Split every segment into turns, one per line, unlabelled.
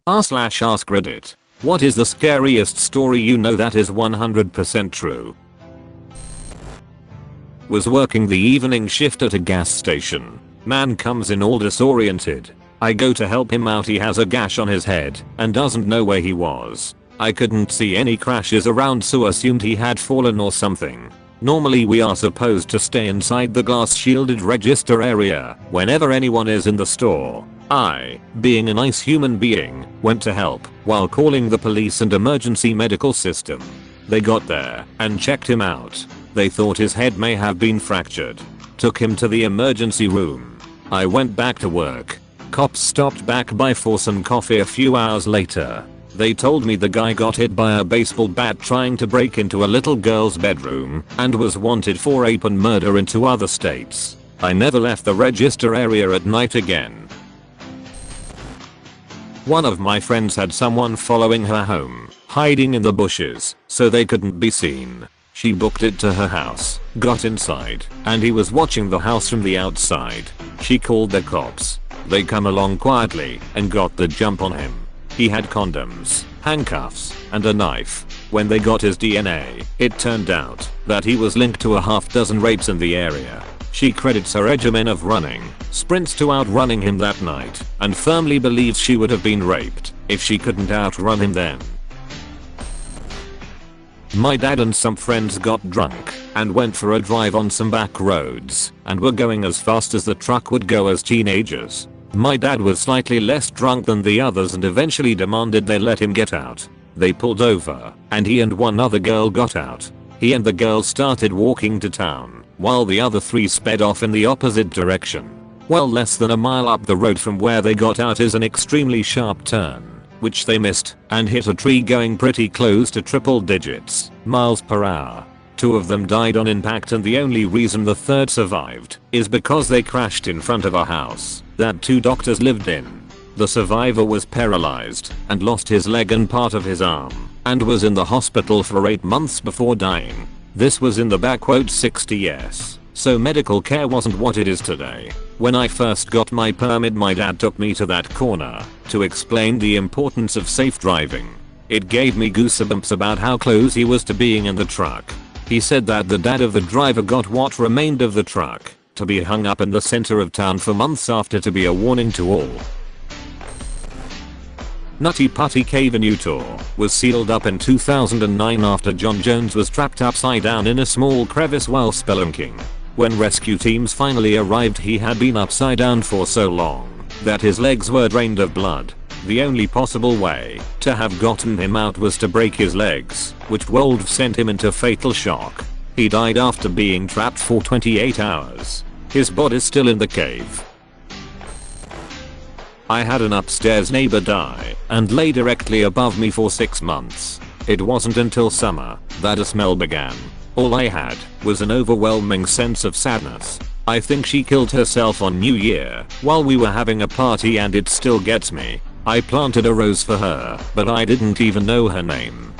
r/ask Reddit. What is the scariest story you know that is 100% true? Was working the evening shift at a gas station. Man comes in all disoriented. I go to help him out. He has a gash on his head and doesn't know where he was. I couldn't see any crashes around, so assumed he had fallen or something. Normally we are supposed to stay inside the glass shielded register area whenever anyone is in the store. I, being a nice human being, went to help while calling the police and emergency medical system. They got there and checked him out. They thought his head may have been fractured. Took him to the emergency room. I went back to work. Cops stopped back by for some coffee a few hours later. They told me the guy got hit by a baseball bat trying to break into a little girl's bedroom and was wanted for rape and murder in 2 other states. I never left the register area at night again. One of my friends had someone following her home, hiding in the bushes so they couldn't be seen. She booked it to her house, got inside, and he was watching the house from the outside. She called the cops. They come along quietly and got the jump on him. He had condoms, handcuffs, and a knife. When they got his DNA, it turned out that he was linked to a half-dozen rapes in the area. She credits her regimen of running sprints to outrunning him that night and firmly believes she would have been raped if she couldn't outrun him then. My dad and some friends got drunk and went for a drive on some back roads and were going as fast as the truck would go as teenagers. My dad was slightly less drunk than the others and eventually demanded they let him get out. They pulled over and he and one other girl got out. He and the girl started walking to town while the other 3 sped off in the opposite direction. Well, less than a mile up the road from where they got out is an extremely sharp turn, which they missed and hit a tree going pretty close to triple digits miles per hour. 2 of them died on impact, and the only reason the 3rd survived is because they crashed in front of a house that 2 doctors lived in. The survivor was paralyzed and lost his leg and part of his arm and was in the hospital for 8 months before dying. This was in the back 60s, so medical care wasn't what it is today. When I first got my permit, my dad took me to that corner to explain the importance of safe driving. It gave me goosebumps about how close he was to being in the truck. He said that the dad of the driver got what remained of the truck to be hung up in the center of town for months after, to be a warning to all. Nutty Putty Cave in Utah was sealed up in 2009 after John Jones was trapped upside down in a small crevice while spelunking. When rescue teams finally arrived, he had been upside down for so long that his legs were drained of blood. The only possible way to have gotten him out was to break his legs, which would have sent him into fatal shock. He died after being trapped for 28 hours. His body's still in the cave. I had an upstairs neighbor die and lay directly above me for 6 months. It wasn't until summer that a smell began. All I had was an overwhelming sense of sadness. I think she killed herself on New Year while we were having a party, and it still gets me. I planted a rose for her, but I didn't even know her name.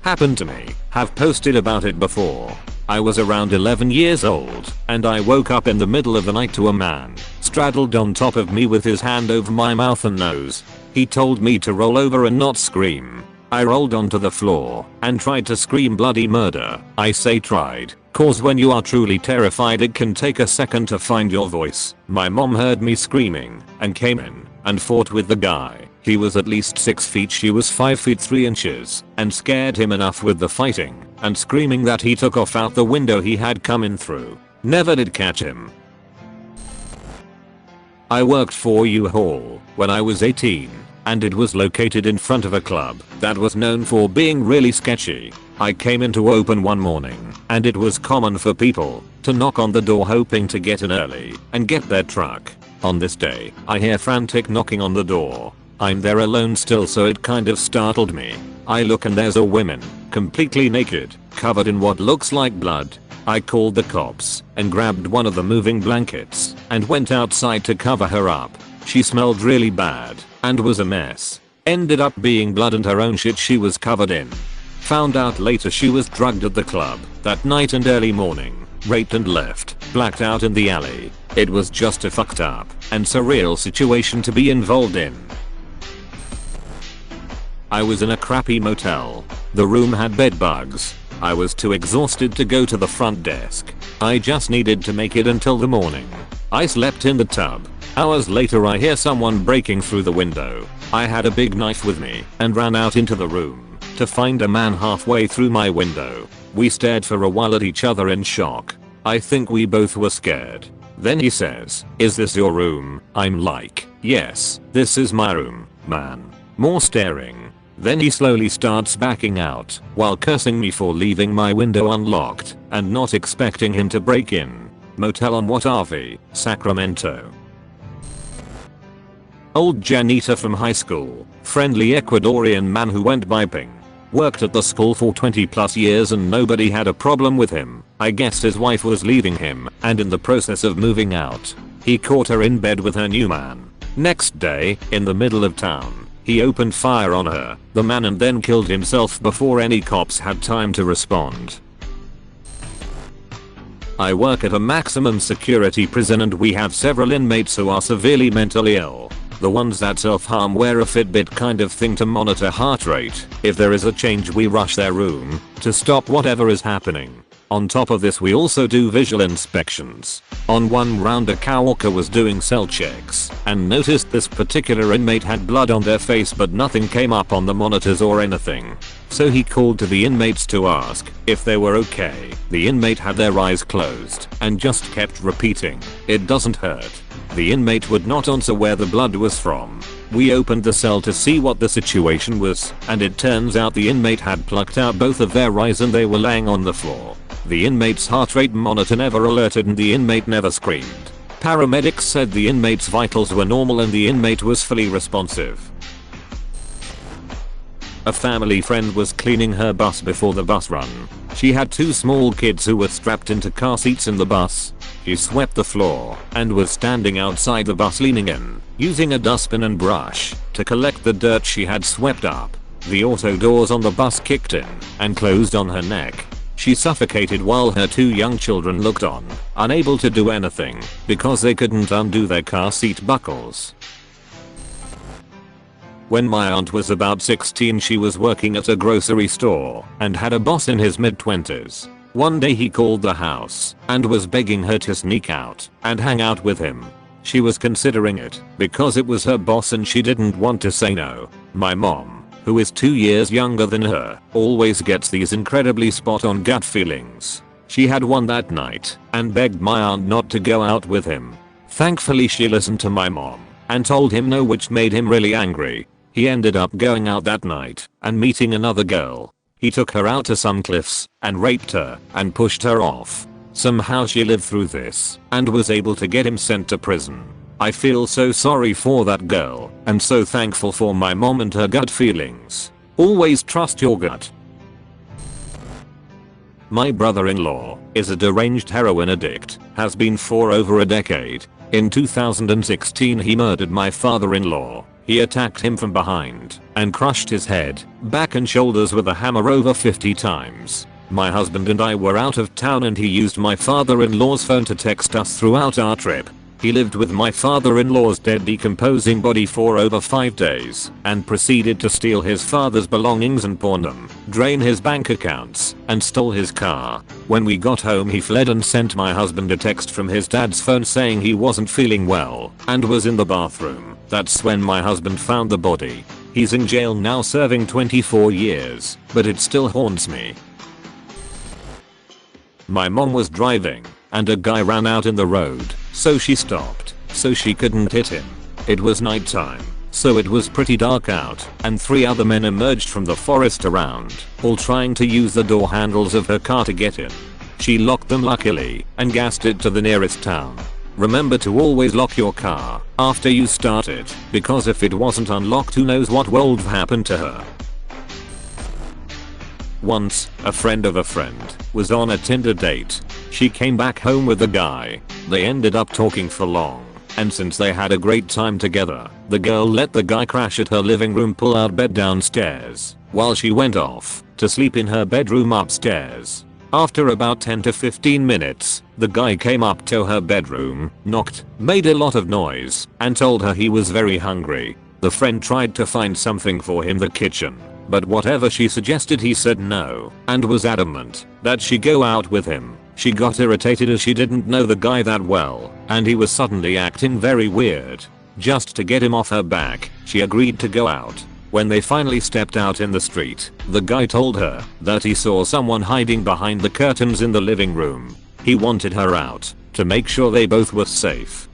Happened to me. Have posted about it before. I was around 11 years old and I woke up in the middle of the night to a man straddled on top of me with his hand over my mouth and nose. He told me to roll over and not scream. I rolled onto the floor and tried to scream bloody murder. I say tried, cause when you are truly terrified it can take a second to find your voice. My mom heard me screaming and came in and fought with the guy. He was at least 6 feet, she was 5 feet 3 inches, and scared him enough with the fighting and screaming that he took off out the window he had come in through. Never did catch him. I worked for U-Haul when I was 18, and it was located in front of a club that was known for being really sketchy. I came in to open one morning, and it was common for people to knock on the door hoping to get in early and get their truck. On this day, I hear frantic knocking on the door. I'm there alone still, so it kind of startled me. I look and there's a woman, completely naked, covered in what looks like blood. I called the cops and grabbed one of the moving blankets and went outside to cover her up. She smelled really bad and was a mess. Ended up being blood and her own shit she was covered in. Found out later she was drugged at the club that night and early morning raped and left, blacked out in the alley. It was just a fucked up and surreal situation to be involved in. I was in a crappy motel. The room had bed bugs. I was too exhausted to go to the front desk. I just needed to make it until the morning. I slept in the tub. Hours later I hear someone breaking through the window. I had a big knife with me and ran out into the room to find a man halfway through my window. We stared for a while at each other in shock. I think we both were scared. Then he says, "Is this your room?" I'm like, "Yes, this is my room, man." More staring. Then he slowly starts backing out while cursing me for leaving my window unlocked and not expecting him to break in. Motel on What RV, Sacramento. Old janitor from high school, friendly Ecuadorian man who went biping. Worked at the school for 20 plus years and nobody had a problem with him. I guess his wife was leaving him and in the process of moving out. He caught her in bed with her new man. Next day, in the middle of town, he opened fire on her, the man, and then killed himself before any cops had time to respond. I work at a maximum security prison and we have several inmates who are severely mentally ill. The ones that self-harm wear a Fitbit kind of thing to monitor heart rate. If there is a change we rush their room to stop whatever is happening. On top of this we also do visual inspections. On one round a coworker was doing cell checks and noticed this particular inmate had blood on their face but nothing came up on the monitors or anything. So he called to the inmates to ask if they were okay. The inmate had their eyes closed and just kept repeating, "It doesn't hurt." The inmate would not answer where the blood was from. We opened the cell to see what the situation was, and it turns out the inmate had plucked out both of their eyes and they were laying on the floor. The inmate's heart rate monitor never alerted and the inmate never screamed. Paramedics said the inmate's vitals were normal and the inmate was fully responsive. A family friend was cleaning her bus before the bus run. She had 2 small kids who were strapped into car seats in the bus. She swept the floor and was standing outside the bus leaning in, using a dustbin and brush to collect the dirt she had swept up. The auto doors on the bus kicked in and closed on her neck. She suffocated while her 2 young children looked on, unable to do anything because they couldn't undo their car seat buckles. When my aunt was about 16 she was working at a grocery store and had a boss in his mid-20s. One day he called the house and was begging her to sneak out and hang out with him. She was considering it because it was her boss and she didn't want to say no. My mom, who is 2 years younger than her, always gets these incredibly spot on gut feelings. She had one that night and begged my aunt not to go out with him. Thankfully she listened to my mom and told him no, which made him really angry. He ended up going out that night and meeting another girl. He took her out to some cliffs and raped her and pushed her off. Somehow she lived through this and was able to get him sent to prison. I feel so sorry for that girl and so thankful for my mom and her gut feelings. Always trust your gut. My brother-in-law is a deranged heroin addict, has been for over a decade. In 2016 he murdered my father-in-law. He attacked him from behind and crushed his head, back and shoulders with a hammer over 50 times. My husband and I were out of town and he used my father-in-law's phone to text us throughout our trip. He lived with my father-in-law's dead decomposing body for over 5 days and proceeded to steal his father's belongings and pawn them, drain his bank accounts, and stole his car. When we got home he fled and sent my husband a text from his dad's phone saying he wasn't feeling well and was in the bathroom. That's when my husband found the body. He's in jail now serving 24 years, but it still haunts me. My mom was driving and a guy ran out in the road, so she stopped so she couldn't hit him. It was nighttime, so it was pretty dark out, and 3 other men emerged from the forest around, all trying to use the door handles of her car to get in. She locked them luckily and gassed it to the nearest town. Remember to always lock your car after you start it, because if it wasn't unlocked who knows what would have happened to her. Once, a friend of a friend was on a Tinder date. She came back home with the guy. They ended up talking for long, and since they had a great time together, the girl let the guy crash at her living room pull-out bed downstairs while she went off to sleep in her bedroom upstairs. After about 10 to 15 minutes, the guy came up to her bedroom, knocked, made a lot of noise, and told her he was very hungry. The friend tried to find something for him in the kitchen, but whatever she suggested he said no, and was adamant that she go out with him. She got irritated as she didn't know the guy that well, and he was suddenly acting very weird. Just to get him off her back, she agreed to go out. When they finally stepped out in the street, the guy told her that he saw someone hiding behind the curtains in the living room. He wanted her out to make sure they both were safe.